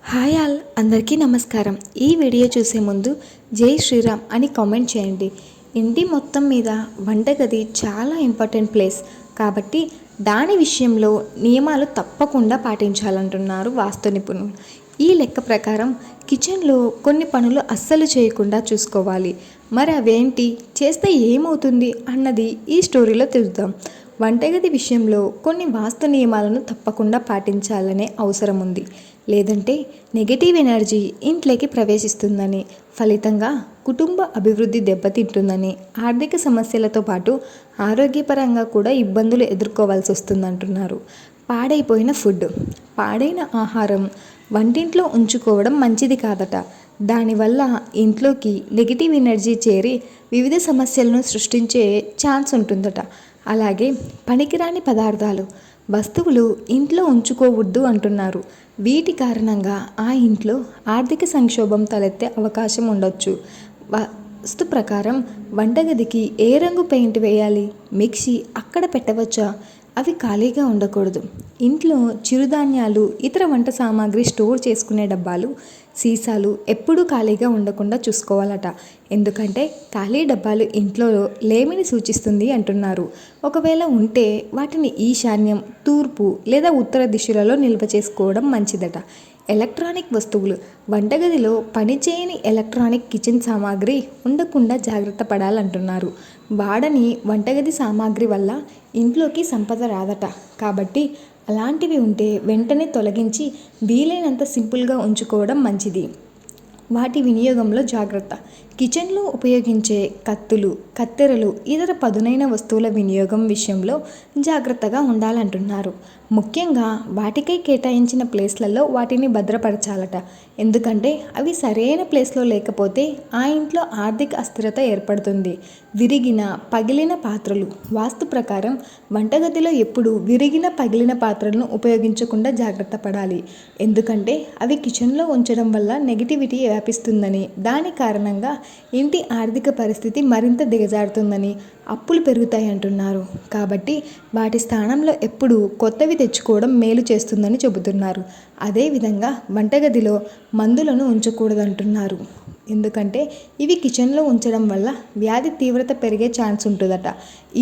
Hi all అందరికీ నమస్కారం. ఈ వీడియో చూసే ముందు జై శ్రీరామ్ అని కామెంట్ చేయండి. ఇంటి మొత్తం మీద వంటగది చాలా ఇంపార్టెంట్ ప్లేస్ కాబట్టి దాని విషయంలో నియమాలు తప్పకుండా పాటించాలంటున్నారు వాస్తు నిపుణులు. ఈ లెక్క ప్రకారం కిచెన్లో కొన్ని పనులు అస్సలు చేయకుండా చూసుకోవాలి. మరి అవేంటి, చేస్తే ఏమవుతుంది అన్నది ఈ స్టోరీలో తెలుద్దాం. వంటగది విషయంలో కొన్ని వాస్తు నియమాలను తప్పకుండా పాటించాలనే అవసరం ఉంది. లేదంటే నెగటివ్ ఎనర్జీ ఇంట్లోకి ప్రవేశిస్తుందని, ఫలితంగా కుటుంబ అభివృద్ధి దెబ్బతింటుందని, ఆర్థిక సమస్యలతో పాటు ఆరోగ్యపరంగా కూడా ఇబ్బందులు ఎదుర్కోవాల్సి వస్తుందంటున్నారు. పాడైపోయిన ఫుడ్, పాడైన ఆహారం వంటింట్లో ఉంచుకోవడం మంచిది కాదట. దానివల్ల ఇంట్లోకి నెగిటివ్ ఎనర్జీ చేరి వివిధ సమస్యలను సృష్టించే ఛాన్స్ ఉంటుందట. అలాగే పనికిరాని పదార్థాలు, వస్తువులు ఇంట్లో ఉంచుకోవద్దు అంటున్నారు. వీటి కారణంగా ఆ ఇంట్లో ఆర్థిక సంక్షోభం తలెత్తే అవకాశం ఉండొచ్చు. వాస్తు ప్రకారం వంటగదికి ఏ రంగు పెయింట్ వేయాలి, మిక్సీ అక్కడ పెట్టవచ్చా, అవి ఖాళీగా ఉండకూడదు. ఇంట్లో చిరుధాన్యాలు, ఇతర వంట సామాగ్రి స్టోర్ చేసుకునే డబ్బాలు, సీసాలు ఎప్పుడూ ఖాళీగా ఉండకుండా చూసుకోవాలట. ఎందుకంటే ఖాళీ డబ్బాలు ఇంట్లో లేమిని సూచిస్తుంది అంటున్నారు. ఒకవేళ ఉంటే వాటిని ఈశాన్యం, తూర్పు లేదా ఉత్తర దిశలలో నిల్వ చేసుకోవడం మంచిదట. ఎలక్ట్రానిక్ వస్తువులు, వంటగదిలో పనిచేయని ఎలక్ట్రానిక్ కిచెన్ సామాగ్రి ఉండకుండా జాగ్రత్త పడాలంటున్నారు. వాడని వంటగది సామాగ్రి వల్ల ఇంట్లోకి సంపద రాదట. కాబట్టి అలాంటివి ఉంటే వెంటనే తొలగించి వీలైనంత సింపుల్గా ఉంచుకోవడం మంచిది. వాటి వినియోగంలో జాగ్రత్త. కిచెన్లో ఉపయోగించే కత్తులు, కత్తెరలు, ఇతర పదునైన వస్తువుల వినియోగం విషయంలో జాగ్రత్తగా ఉండాలంటున్నారు. ముఖ్యంగా వాటికై కేటాయించిన ప్లేస్లలో వాటిని భద్రపరచాలట. ఎందుకంటే అవి సరైన ప్లేస్లో లేకపోతే ఆ ఇంట్లో ఆర్థిక అస్థిరత ఏర్పడుతుంది. విరిగిన, పగిలిన పాత్రలు, వాస్తు ప్రకారం వంటగదిలో ఎప్పుడు విరిగిన, పగిలిన పాత్రలను ఉపయోగించకుండా జాగ్రత్త పడాలి. ఎందుకంటే అవి కిచెన్లో ఉంచడం వల్ల నెగిటివిటీ వ్యాపిస్తుందని, దాని కారణంగా ఇంటి ఆర్థిక పరిస్థితి మరింత దిగజారుతుందని, అప్పులు పెరుగుతాయి అంటున్నారు. కాబట్టి వాటి స్థానంలో ఎప్పుడూ కొత్తవి తెచ్చుకోవడం మేలు చేస్తుందని చెబుతున్నారు. అదేవిధంగా వంటగదిలో మందులను ఉంచకూడదంటున్నారు. ఎందుకంటే ఇవి కిచెన్లో ఉంచడం వల్ల వ్యాధి తీవ్రత పెరిగే ఛాన్స్ ఉంటుందట.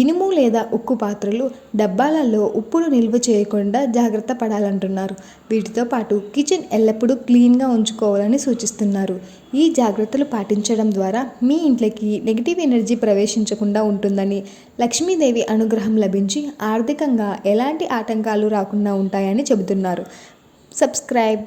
ఇనుము లేదా ఉక్కు పాత్రలు, డబ్బాలలో ఉప్పును నిల్వ చేయకుండా జాగ్రత్త పడాలంటున్నారు. వీటితో పాటు కిచెన్ ఎల్లప్పుడూ క్లీన్గా ఉంచుకోవాలని సూచిస్తున్నారు. ఈ జాగ్రత్తలు పాటించడం ద్వారా మీ ఇంట్లోకి నెగిటివ్ ఎనర్జీ ప్రవేశించకుండా ఉంటుందని, లక్ష్మీదేవి అనుగ్రహం లభించి ఆర్థికంగా ఎలాంటి ఆటంకాలు రాకుండా ఉంటాయని చెబుతున్నారు. సబ్స్క్రైబ్.